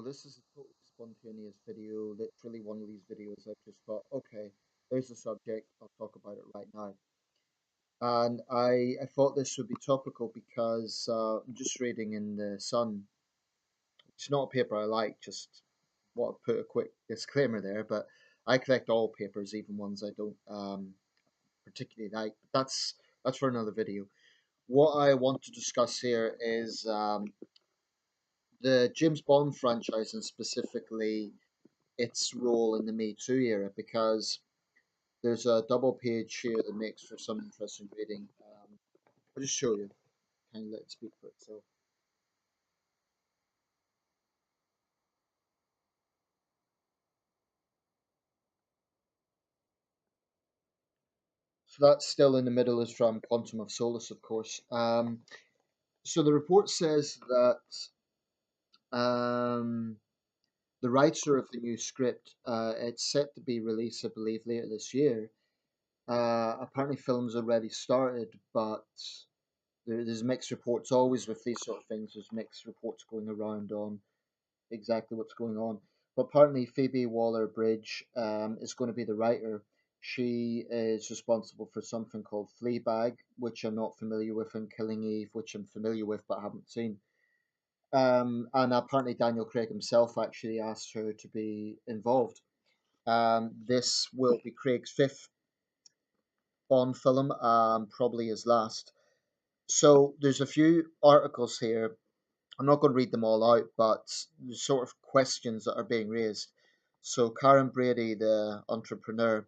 this is a totally spontaneous video, literally one of these videos I just thought, okay, there's a subject, I'll talk about it right now. And I thought this would be topical because I'm just reading in the Sun. It's not a paper I like, just want to put a quick disclaimer there, but I collect all papers, even ones I don't particularly like. But that's for another video. What I want to discuss here is the James Bond franchise and specifically its role in the Me Too era because there's a double page here that makes for some interesting reading. I'll just show you. Kind of let it speak for itself. So that's still in the middle is from Quantum of Solace, of course. So the report says that um, the writer of the new script, it's set to be released, I believe, later this year. Apparently, film's already started, but there's mixed reports always with these sort of things. There's mixed reports going around on exactly what's going on. But apparently, Phoebe Waller-Bridge is going to be the writer. She is responsible for something called Fleabag, which I'm not familiar with, and Killing Eve, which I'm familiar with but haven't seen. And apparently, Daniel Craig himself actually asked her to be involved. This will be Craig's fifth Bond film, probably his last. So there's a few articles here. I'm not going to read them all out, but the sort of questions that are being raised. So Karen Brady, the entrepreneur,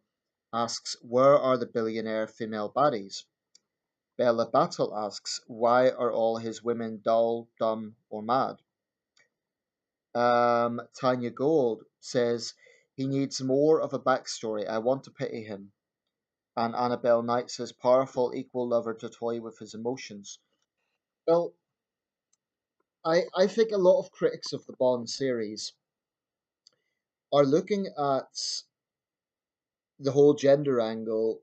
asks, "Where are the billionaire female baddies?" Bella Battle asks, "Why are all his women dull, dumb, or mad?" Tanya Gold says, "He needs more of a backstory. I want to pity him." And Annabelle Knight says, "Powerful, equal lover to toy with his emotions." Well, I think a lot of critics of the Bond series are looking at the whole gender angle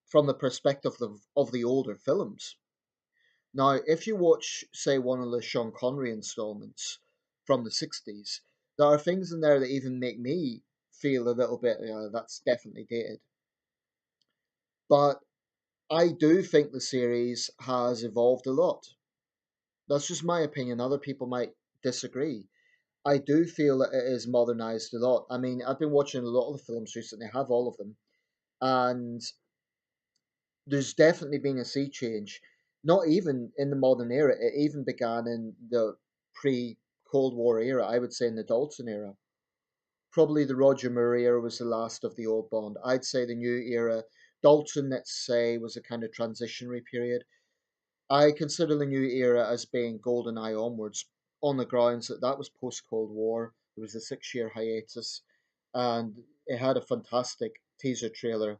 from the perspective of the older films. Now, if you watch, say, one of the Sean Connery installments from the 60s, there are things in there that even make me feel a little bit, that's definitely dated. But I do think the series has evolved a lot. That's just my opinion. Other people might disagree. I do feel that it is modernized a lot. I mean, I've been watching a lot of the films recently, I have all of them, and there's definitely been a sea change. Not even in the modern era, it even began in the pre Cold War era, I would say in the Dalton era. Probably the Roger Moore era was the last of the old Bond. I'd say the new era, Dalton, let's say, was a kind of transitionary period. I consider the new era as being GoldenEye onwards, on the grounds that that was post Cold War. There was a 6 year hiatus, and it had a fantastic teaser trailer.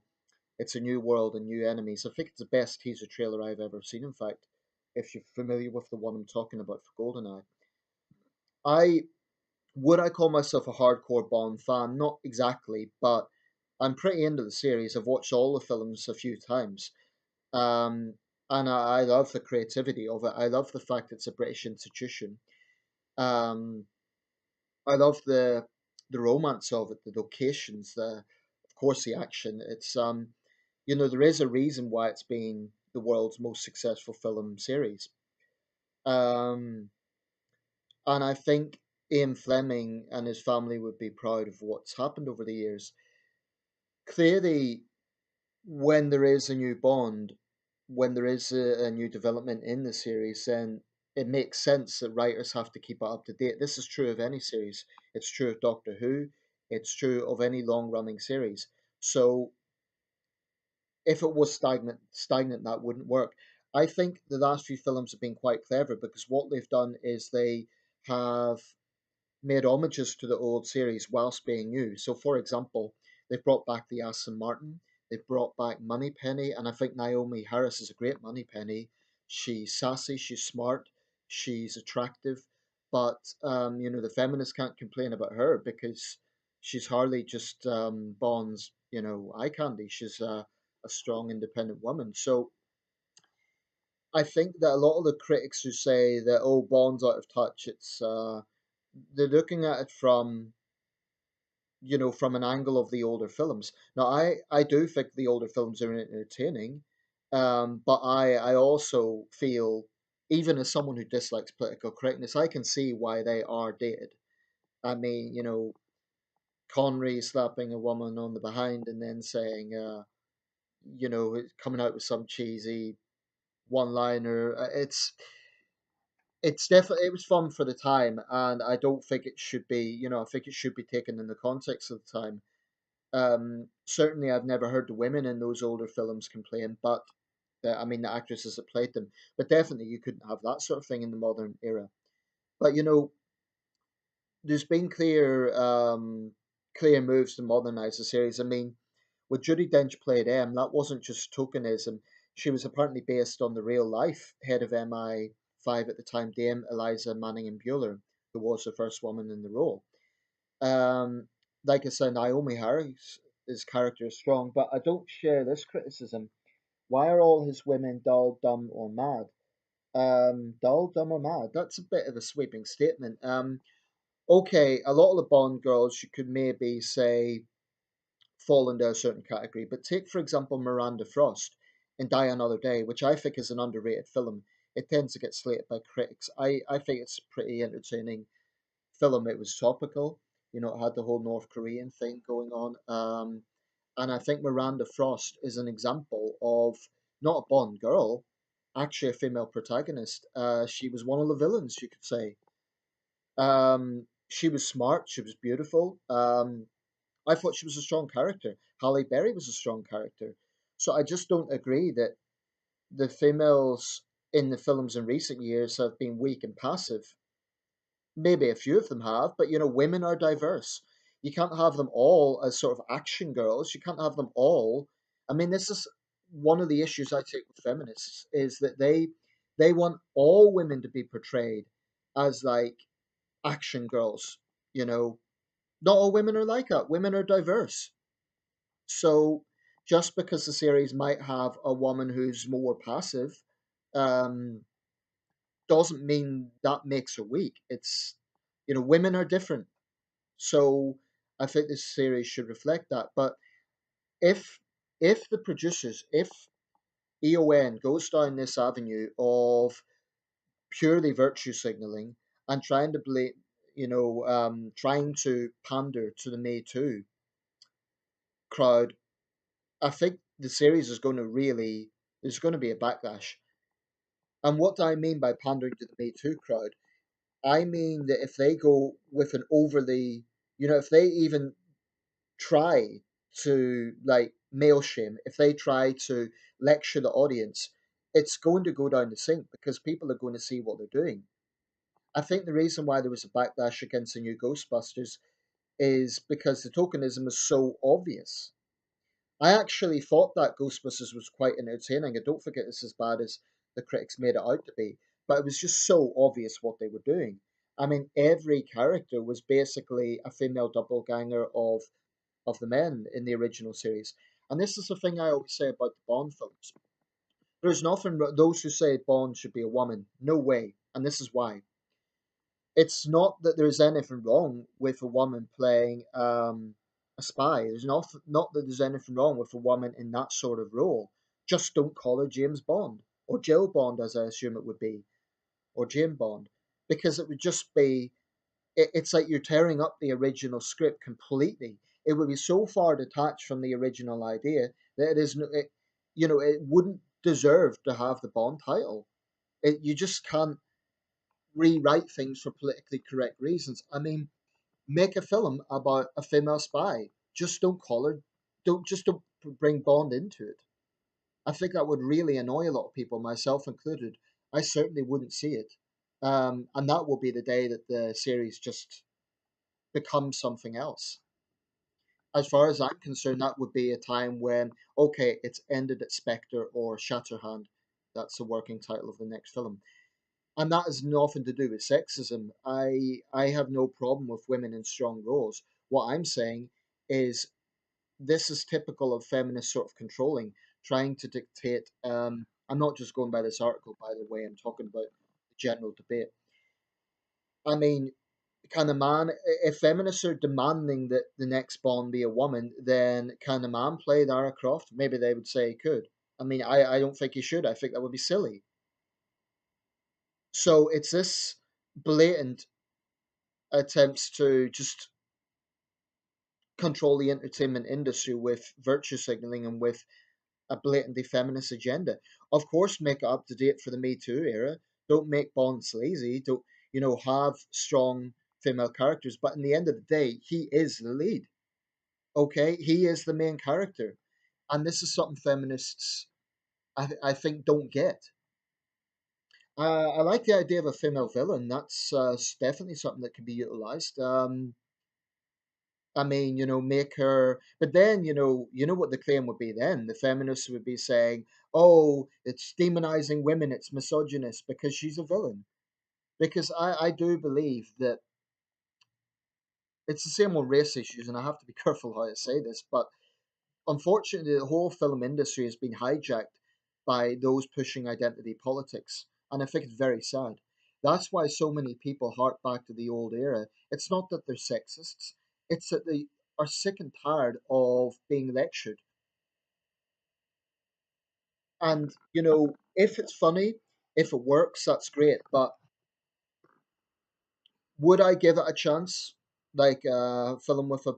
It's a new world and new enemies. I think it's the best teaser trailer I've ever seen. In fact, if you're familiar with the one I'm talking about for GoldenEye, I would I call myself a hardcore Bond fan? Not exactly, but I'm pretty into the series. I've watched all the films a few times. Um, and I love the creativity of it. I love the fact it's a British institution. Um, I love the romance of it, the locations, the of course the action. It's there is a reason why it's been the world's most successful film series. Um, and I think Ian Fleming and his family would be proud of what's happened over the years. Clearly, when there is a new Bond, when there is a new development in the series, then it makes sense that writers have to keep it up to date. This is true of any series. It's true of Doctor Who. It's true of any long running series. So if it was stagnant, that wouldn't work. I think the last few films have been quite clever because what they've done is they have made homages to the old series whilst being new. So, for example, they've brought back the Aston Martin, they've brought back Moneypenny, and I think Naomi Harris is a great Moneypenny. She's sassy, she's smart, she's attractive, but the feminists can't complain about her because she's hardly just Bond's eye candy. She's a strong, independent woman. So I think that a lot of the critics who say that Bond's out of touch, it's they're looking at it from, from an angle of the older films. Now, I do think the older films are entertaining, but I also feel, even as someone who dislikes political correctness, I can see why they are dated. I mean, Connery slapping a woman on the behind and then saying, coming out with some cheesy one-liner. It's definitely, it was fun for the time, and I don't think it should be. I think it should be taken in the context of the time. Certainly, I've never heard the women in those older films complain, but I mean the actresses that played them. But definitely, you couldn't have that sort of thing in the modern era. But there's been clear moves to modernize the series. I mean, when Judi Dench played M, that wasn't just tokenism. She was apparently based on the real life head of MI5 at the time, Dame Eliza Manningham Bueller, who was the first woman in the role. Um, like I said, Naomi Harris' character is strong, but I don't share this criticism. Why are all his women dull, dumb, or mad? Dull, dumb, or mad? That's a bit of a sweeping statement. Okay, a lot of the Bond girls you could maybe say fall into a certain category, but take for example Miranda Frost in Die Another Day, which I think is an underrated film. It tends to get slated by critics. I think it's a pretty entertaining film. It was topical. It had the whole North Korean thing going on. And I think Miranda Frost is an example of not a Bond girl, actually a female protagonist. She was one of the villains, you could say. She was smart. She was beautiful. I thought she was a strong character. Halle Berry was a strong character. So I just don't agree that the females in the films in recent years have been weak and passive. Maybe a few of them have, but women are diverse. You can't have them all as sort of action girls. You can't have them all. I mean, this is one of the issues I take with feminists is that they want all women to be portrayed as like action girls. You know, Not all women are like that. Women are diverse. So just because the series might have a woman who's more passive, um, doesn't mean that makes her weak. Women are different. So I think this series should reflect that. But if if the producers, if EON goes down this avenue of purely virtue signaling and trying to trying to pander to the Me Too crowd, I think the series is going to really there's going to be a backlash. And what do I mean by pandering to the Me Too crowd? I mean that if they go with an overly, if they even try to like male shame, if they try to lecture the audience, it's going to go down the sink because people are going to see what they're doing. I think the reason why there was a backlash against the new Ghostbusters is because the tokenism is so obvious. I actually thought that Ghostbusters was quite entertaining. I don't think it's as bad as the critics made it out to be, but it was just so obvious what they were doing. I mean, every character was basically a female doppelganger of the men in the original series. And this is the thing I always say about the Bond films. There's nothing, those who say Bond should be a woman, no way. And this is why. It's not that there's anything wrong with a woman playing a spy. There's not that there's anything wrong with a woman in that sort of role. Just don't call her James Bond or Jill Bond, as I assume it would be, or Jane Bond, because it would just be. It's like you're tearing up the original script completely. It would be so far detached from the original idea that it is. It wouldn't deserve to have the Bond title. You just can't rewrite things for politically correct reasons. I mean, make a film about a female spy. Just don't call her. Don't bring Bond into it. I think that would really annoy a lot of people, myself included. I certainly wouldn't see it. And that will be the day that the series just becomes something else. As far as I'm concerned, that would be a time when, okay, it's ended at Spectre or Shatterhand. That's the working title of the next film. And that has nothing to do with sexism. I have no problem with women in strong roles. What I'm saying is this is typical of feminist sort of controlling, trying to dictate. I'm not just going by this article, by the way. I'm talking about the general debate. I mean, can a man, if feminists are demanding that the next Bond be a woman, then can a man play Lara Croft? Maybe they would say he could. I mean, I don't think he should. I think that would be silly. So it's this blatant attempts to just control the entertainment industry with virtue signaling and with a blatantly feminist agenda. Of course, make it up to date for the Me Too era. Don't make Bonds lazy. Don't, have strong female characters. But in the end of the day, he is the lead. Okay, he is the main character, and this is something feminists, I think, don't get. I like the idea of a female villain. That's definitely something that can be utilized. I mean, make her. But then, what the claim would be then. The feminists would be saying, "Oh, it's demonizing women. It's misogynist because she's a villain." Because I do believe that it's the same on race issues, and I have to be careful how I say this, but unfortunately, the whole film industry has been hijacked by those pushing identity politics, and I think it's very sad. That's why so many people hark back to the old era. It's not that they're sexists, it's that they are sick and tired of being lectured. And, if it's funny, if it works, that's great. But would I give it a chance? Like a film with a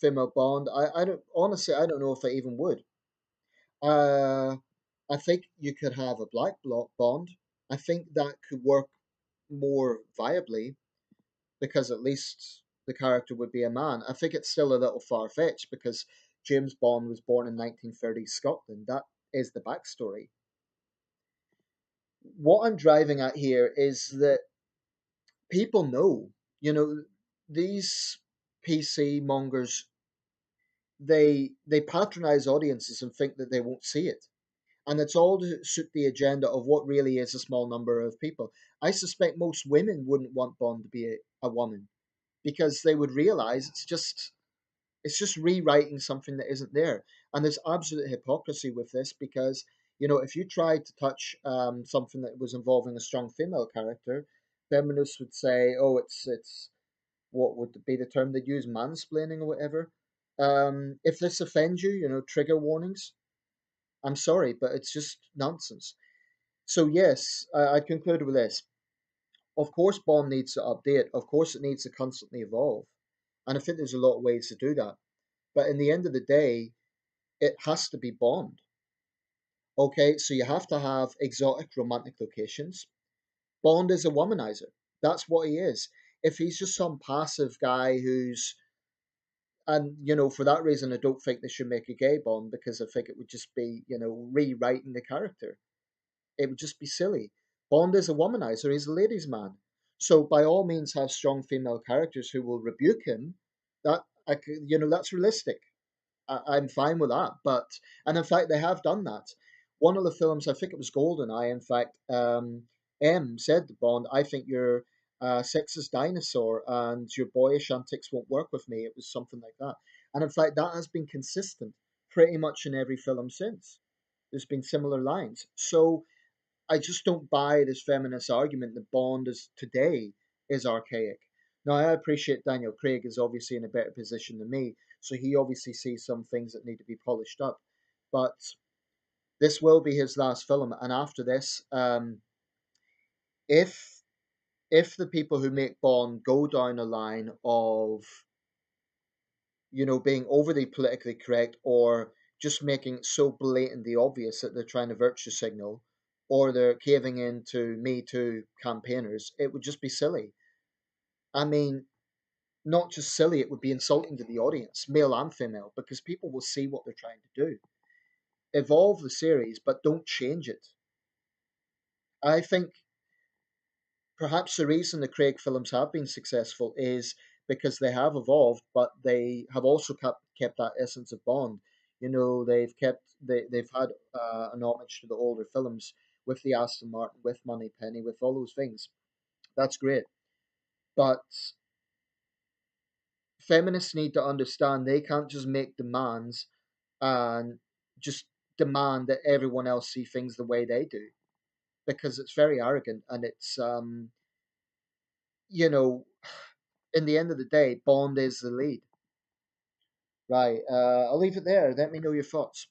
female Bond? I don't, honestly, I don't know if I even would. Uh, I think you could have a black Bond. I think that could work more viably because at least the character would be a man. I think it's still a little far fetched because James Bond was born in 1930s Scotland. That is the backstory. What I'm driving at here is that people know, you know, these PC mongers, they patronize audiences and think that they won't see it. And it's all to suit the agenda of what really is a small number of people. I suspect most women wouldn't want Bond to be a woman because they would realize it's just rewriting something that isn't there. And there's absolute hypocrisy with this because if you tried to touch something that was involving a strong female character, feminists would say, "Oh, it's what would be the term they'd use, mansplaining or whatever." If this offends you, trigger warnings. I'm sorry, but it's just nonsense. So yes, I conclude with this. Of course, Bond needs to update. Of course, it needs to constantly evolve, and I think there's a lot of ways to do that. But in the end of the day, it has to be Bond. Okay, so you have to have exotic romantic locations. Bond is a womanizer. That's what he is. If he's just some passive guy who's, and for that reason, I don't think they should make a gay Bond because I think it would just be, rewriting the character. It would just be silly. Bond is a womanizer, he's a ladies' man. So by all means have strong female characters who will rebuke him. That's realistic. I'm fine with that. And in fact they have done that. One of the films, I think it was GoldenEye, in fact, M said to Bond, "I think you're a sexist dinosaur and your boyish antics won't work with me." It was something like that. And in fact that has been consistent pretty much in every film since. There's been similar lines. So I just don't buy this feminist argument that Bond is today is archaic. Now I appreciate Daniel Craig is obviously in a better position than me, so he obviously sees some things that need to be polished up. But this will be his last film, and after this, if the people who make Bond go down a line of being overly politically correct or just making it so blatantly obvious that they're trying to virtue signal or they're caving into Me Too campaigners, it would just be silly. I mean, not just silly, it would be insulting to the audience, male and female, because people will see what they're trying to do. Evolve the series, but don't change it. I think perhaps the reason the Craig films have been successful is because they have evolved, but they have also kept that essence of Bond. They've had an homage to the older films with the Aston Martin, with Moneypenny, with all those things. That's great, but feminists need to understand they can't just make demands and just demand that everyone else see things the way they do because it's very arrogant and you know in the end of the day, Bond is the lead. Right. I'll leave it there. Let me know your thoughts.